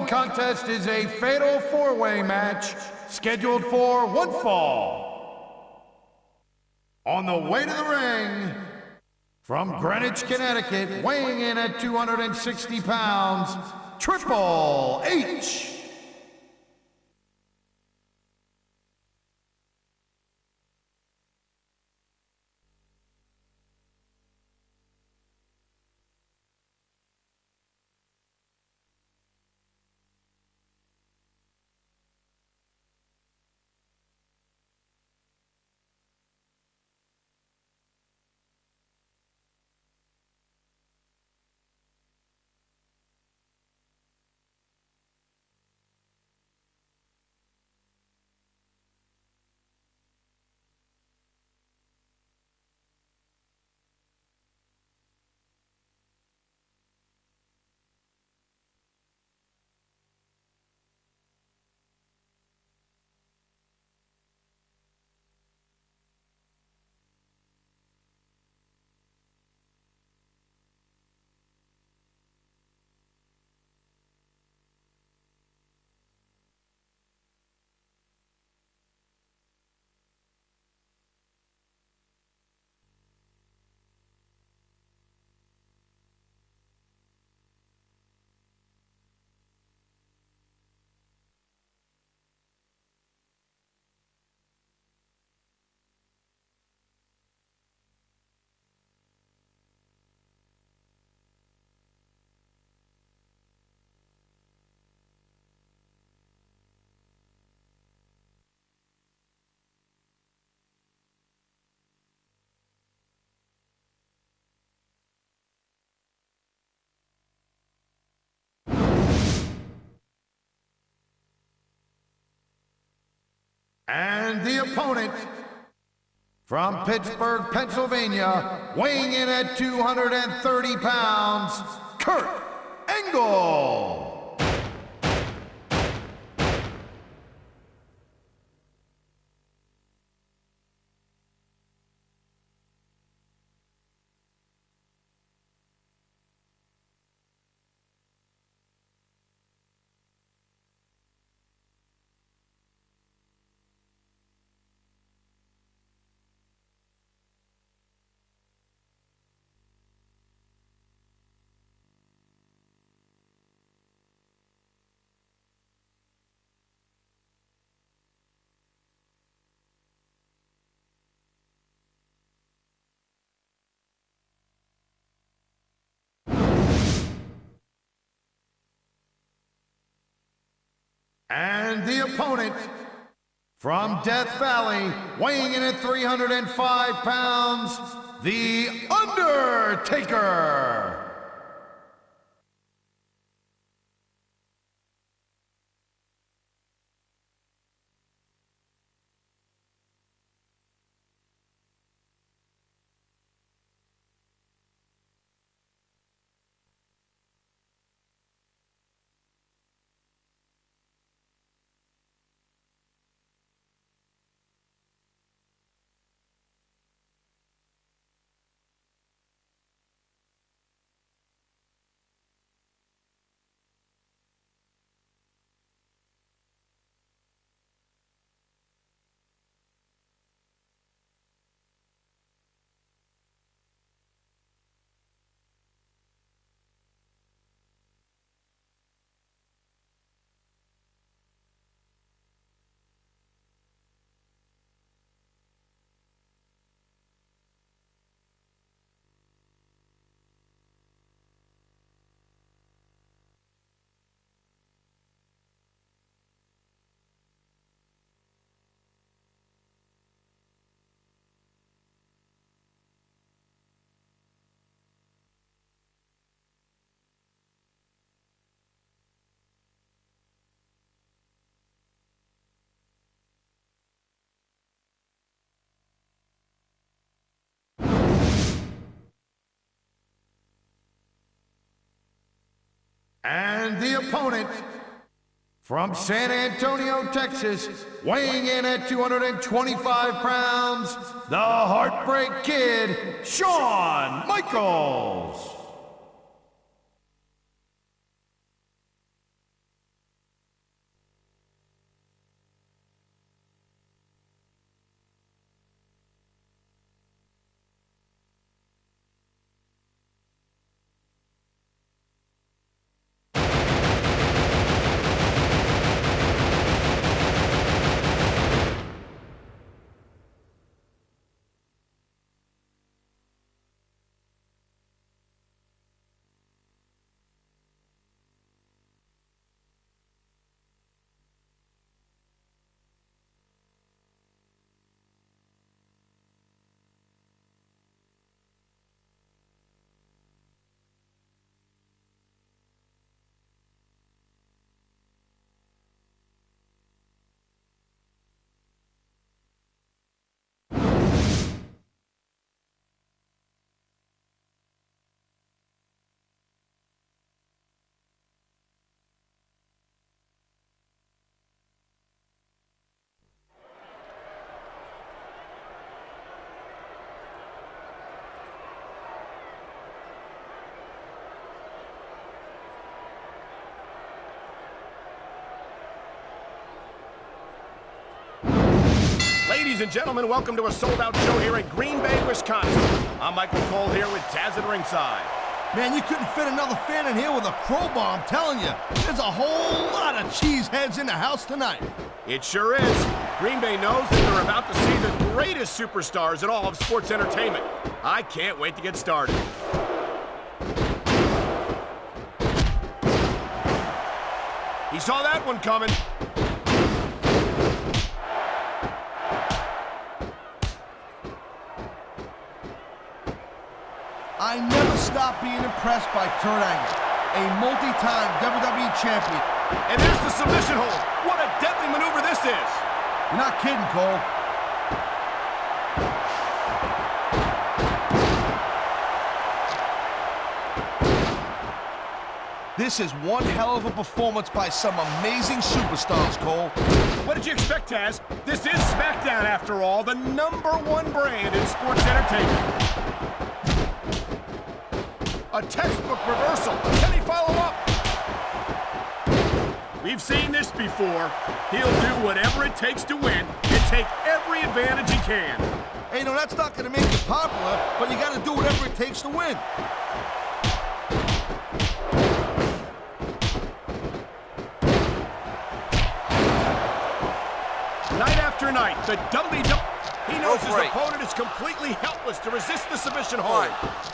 contest is a fatal four-way match scheduled for one fall. On the way to the ring, from Greenwich, Connecticut, weighing in at 260 pounds, Triple H. And the opponent, from Pittsburgh, Pennsylvania, weighing in at 230 pounds, Kurt Angle. And the opponent, from Death Valley, weighing in at 305 pounds, the Undertaker. And the opponent, from San Antonio, Texas, weighing in at 225 pounds, the Heartbreak Kid, Shawn Michaels. Ladies and gentlemen, welcome to a sold-out show here in Green Bay, Wisconsin. I'm Michael Cole here with Taz at ringside. Man, you couldn't fit another fan in here with a crowbar, I'm telling you. There's a whole lot of cheeseheads in the house tonight. It sure is. Green Bay knows that they're about to see the greatest superstars in all of sports entertainment. I can't wait to get started. He saw that one coming. I never stop being impressed by Kurt Angle, a multi-time WWE champion. And there's the submission hold. What a deadly maneuver this is. You're not kidding, Cole. This is one hell of a performance by some amazing superstars, Cole. What did you expect, Taz? This is SmackDown, after all, the #1 brand in sports entertainment. A textbook reversal. Can he follow up? We've seen this before. He'll do whatever it takes to win and take every advantage he can. Hey, no, that's not going to make you popular, but you got to do whatever it takes to win. Night after night, the WWE... He knows his opponent is completely helpless to resist the submission hold.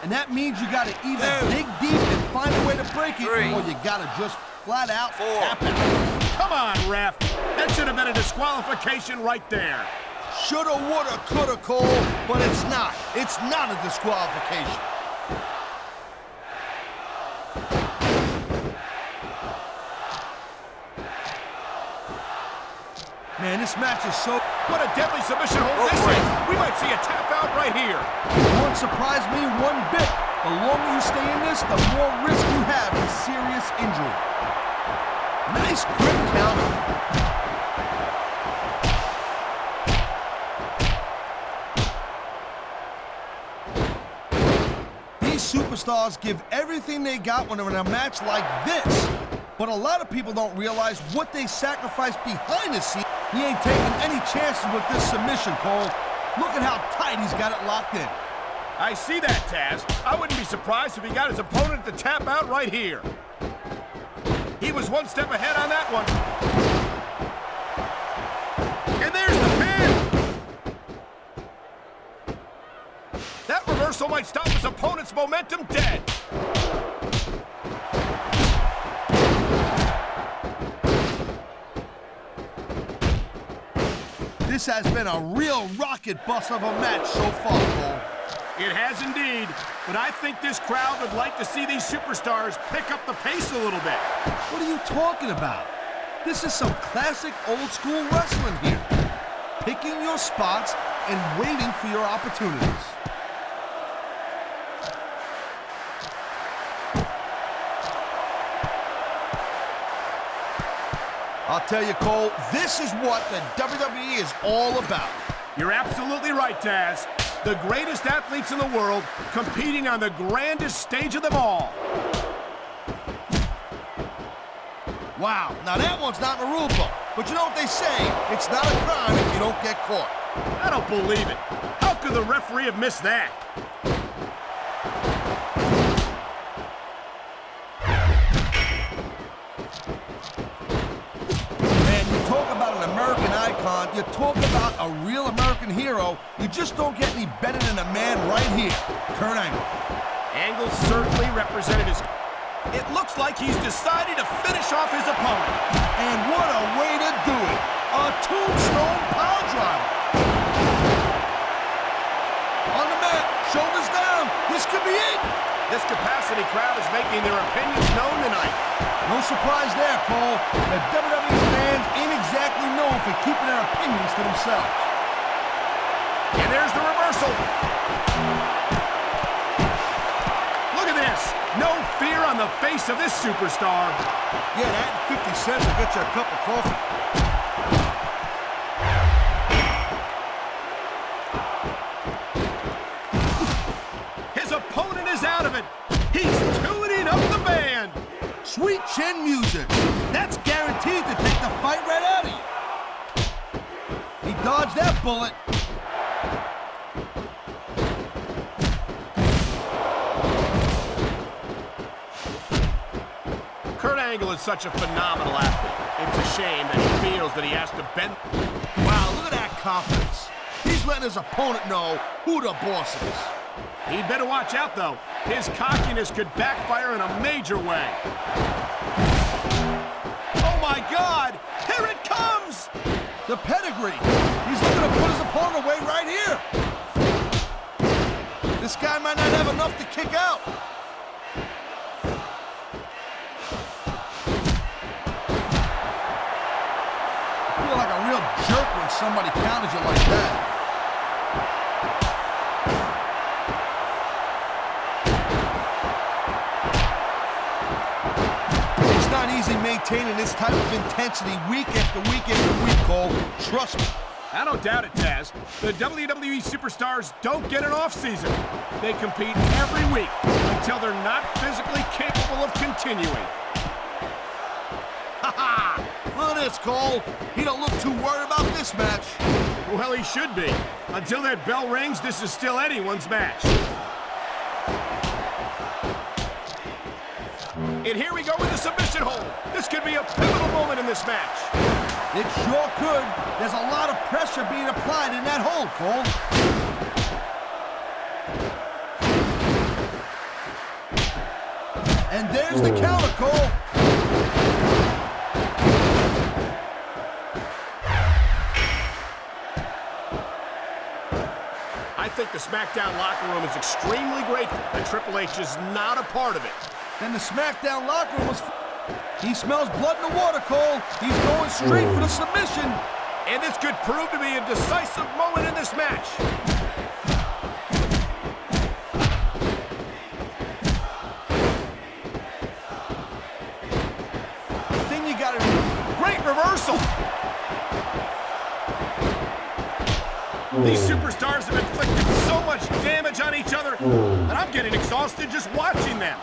And that means you got to either dig deep and find a way to break it, or you got to just flat out tap out. Come on, ref. That should have been a disqualification right there. Shoulda, woulda, coulda, Cole, but it's not. It's not a disqualification. Man, this match is so... What a deadly submission hold this is. We might see a tap out right here. It won't surprise me one bit. The longer you stay in this, the more risk you have of serious injury. Nice quick counter. These superstars give everything they got when they're in a match like this. But a lot of people don't realize what they sacrifice behind the scenes. He ain't taking any chances with this submission, Cole. Look at how tight he's got it locked in. I see that, Taz. I wouldn't be surprised if he got his opponent to tap out right here. He was one step ahead on that one. And there's the pin! That reversal might stop his opponent's momentum dead. This has been a real rocket bus of a match so far, Cole. It has indeed, but I think this crowd would like to see these superstars pick up the pace a little bit. What are you talking about? This is some classic old-school wrestling here. Picking your spots and waiting for your opportunities. I'll tell you, Cole, this is what the WWE is all about. You're absolutely right, Taz. The greatest athletes in the world competing on the grandest stage of them all. Wow, now that one's not in the rule book. But you know what they say, it's not a crime if you don't get caught. I don't believe it. How could the referee have missed that? You talk about a real American hero, you just don't get any better than a man right here, Kurt Angle. Angle certainly represented his... It looks like he's decided to finish off his opponent. And what a way to do it. A tombstone power driver. On the mat, shoulders down. This could be it. This capacity crowd is making their opinions known tonight. No surprise there, Cole. The WWE fans ain't exactly known for keeping their opinions to themselves. And there's the reversal. Look at this. No fear on the face of this superstar. Yeah, that 50 cents will get you a cup of coffee. His opponent is out of it. He's tuning up the band. Sweet chin music. That's guaranteed to take the fight right out of you. He dodged that bullet. Angle is such a phenomenal athlete. It's a shame that he feels that he has to bend. Wow, look at that confidence. He's letting his opponent know who the boss is. He'd better watch out, though. His cockiness could backfire in a major way. Oh, my God! Here it comes! The pedigree. He's looking to put his opponent away right here. This guy might not have enough to kick out. I feel like a real jerk when somebody counters you like that. It's not easy maintaining this type of intensity week after week after week, Cole. Trust me. I don't doubt it, Taz. The WWE superstars don't get an off-season. They compete every week until they're not physically capable of continuing. Ha-ha! Look at this, Cole. He don't look too worried about this match. Well, he should be. Until that bell rings, this is still anyone's match. And here we go with the submission hold. This could be a pivotal moment in this match. It sure could. There's a lot of pressure being applied in that hold, Cole. And there's the counter, Cole. I think the SmackDown locker room is extremely grateful that Triple H is not a part of it. Then the SmackDown locker room was... He smells blood in the water, Cole. He's going straight for the submission. And this could prove to be a decisive moment in this match. The thing you gotta do... Great reversal. These superstars have inflicted so much damage on each other that I'm getting exhausted just watching them.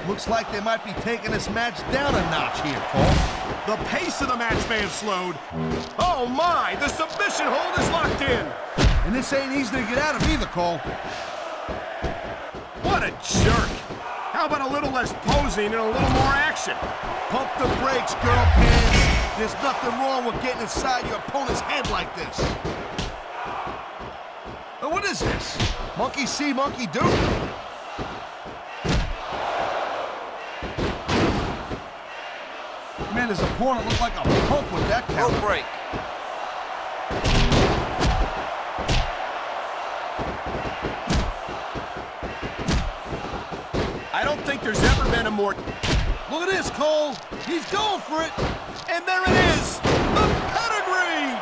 Looks like they might be taking this match down a notch here, Cole. The pace of the match may have slowed. Oh my, the submission hold is locked in. And this ain't easy to get out of either, Cole. What a jerk. How about a little less posing and a little more action? Pump the brakes, girl pants. There's nothing wrong with getting inside your opponent's head like this. What is this? Monkey see, monkey do? Man, his opponent looked like a punk with that counter. No break. I don't think there's ever been a more... Look at this, Cole. He's going for it. And there it is! The pedigree!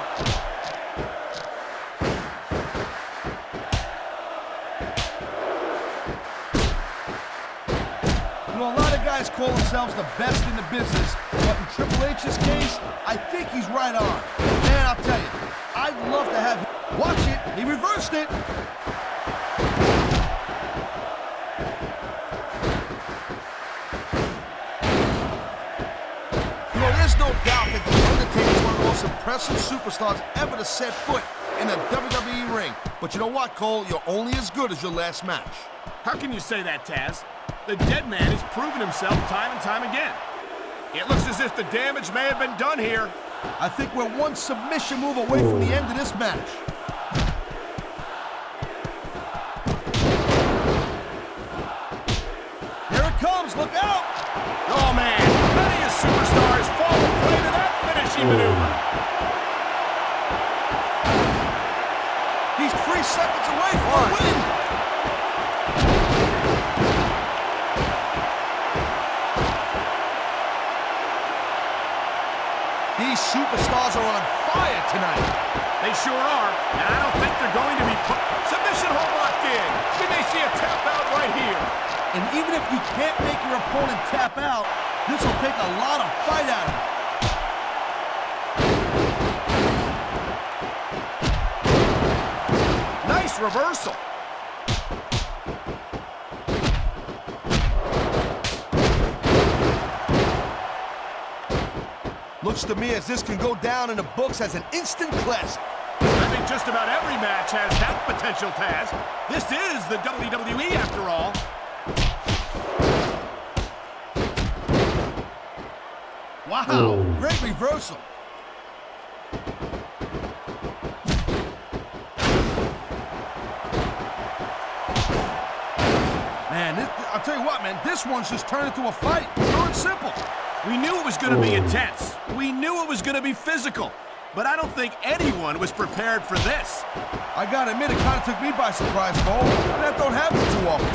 You know, a lot of guys call themselves the best in the business, but in Triple H's case, I think he's right on. Man, I'll tell you, I'd love to have him. Watch it. He reversed it. You know, there's no doubt that The Undertaker is one of the most impressive superstars ever to set foot in a WWE ring. But you know what, Cole? You're only as good as your last match. How can you say that, Taz? The dead man has proven himself time and time again. It looks as if the damage may have been done here. I think we're one submission move away from the end of this match. Here it comes, look out! Oh man, many a superstar has fallen prey to that finishing maneuver. He's 3 seconds away from a win! These superstars are on fire tonight. They sure are, and I don't think they're going to be put... Submission hold locked in. We may see a tap out right here. And even if you can't make your opponent tap out, this will take a lot of fight out of him. Nice reversal. Looks to me as this can go down in the books as an instant classic. I think just about every match has that potential, Taz. This is the WWE after all. Wow, great reversal. Man, I'll tell you what, man, this one's just turned into a fight. Pure and simple. We knew it was going to be intense. We knew it was going to be physical. But I don't think anyone was prepared for this. I gotta admit, it kind of took me by surprise, Cole. That don't happen too often.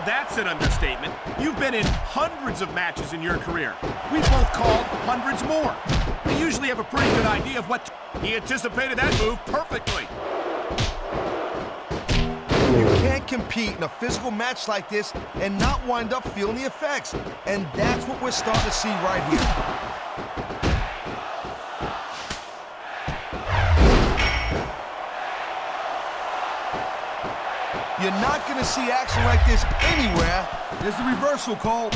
That's an understatement. You've been in hundreds of matches in your career. We both called hundreds more. We usually have a pretty good idea of what... He anticipated that move perfectly. You can't compete in a physical match like this and not wind up feeling the effects. And that's what we're starting to see right here. You're not going to see action like this anywhere. There's the reversal, Cole.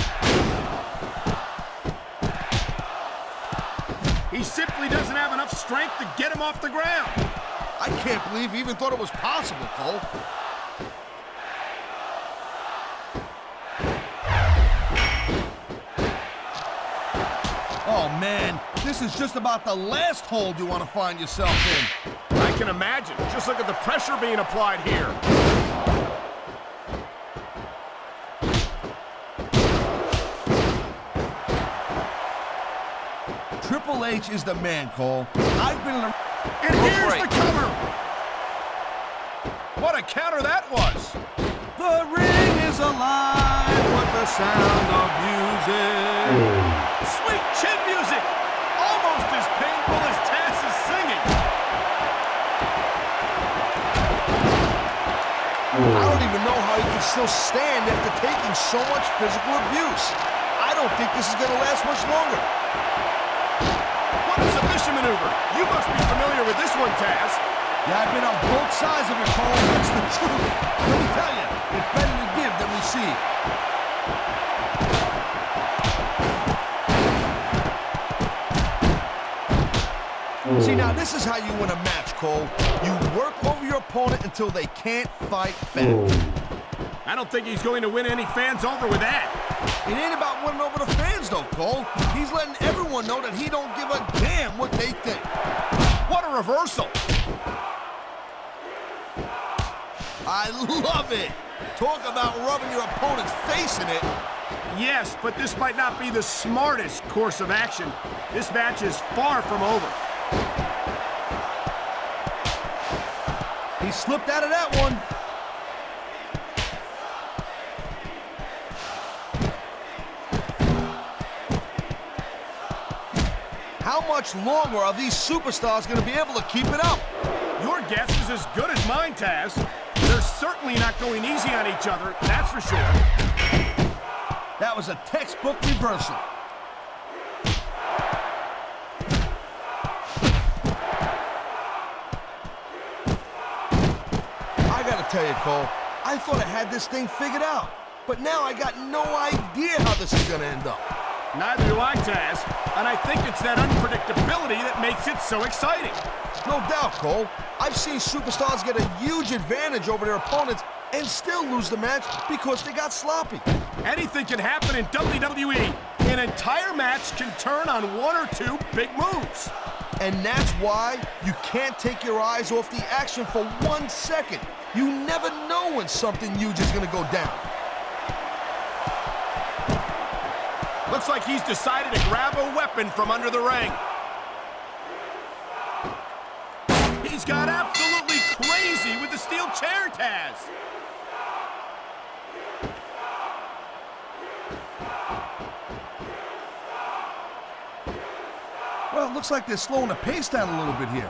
He simply doesn't have enough strength to get him off the ground. I can't believe he even thought it was possible, Cole. Oh, man. This is just about the last hold you want to find yourself in. I can imagine. Just look at the pressure being applied here. Triple H is the man, Cole. I've been in a... And here's the cover! What a counter that was! The ring is alive with the sound of music. Sweet chin music! Almost as painful as Taz is singing. I don't even know how he can still stand after taking so much physical abuse. I don't think this is going to last much longer. What a submission maneuver. You must be familiar with this one, Taz. Yeah, I've been on both sides of it, Cole. That's the truth. Let me tell you, it's better to give than receive. See, now this is how you win a match, Cole. You work over your opponent until they can't fight back. I don't think he's going to win any fans over with that. It ain't about winning over the fans, though, Cole. He's letting everyone know that he don't give a damn what they think. What a reversal. I love it. Talk about rubbing your opponent's face in it. Yes, but this might not be the smartest course of action. This match is far from over. He slipped out of that one. How much longer are these superstars going to be able to keep it up? Your guess is as good as mine, Taz. They're certainly not going easy on each other, that's for sure. That was a textbook reversal. I gotta tell you, Cole, I thought I had this thing figured out. But now I got no idea how this is gonna end up. Neither do I, Taz. And I think it's that unpredictability that makes it so exciting. No doubt, Cole. I've seen superstars get a huge advantage over their opponents and still lose the match because they got sloppy. Anything can happen in WWE. An entire match can turn on one or two big moves. And that's why you can't take your eyes off the action for 1 second. You never know when something huge is going to go down. Looks like he's decided to grab a weapon from under the ring. He's got absolutely crazy with the steel chair, Taz. Well, it looks like they're slowing the pace down a little bit here.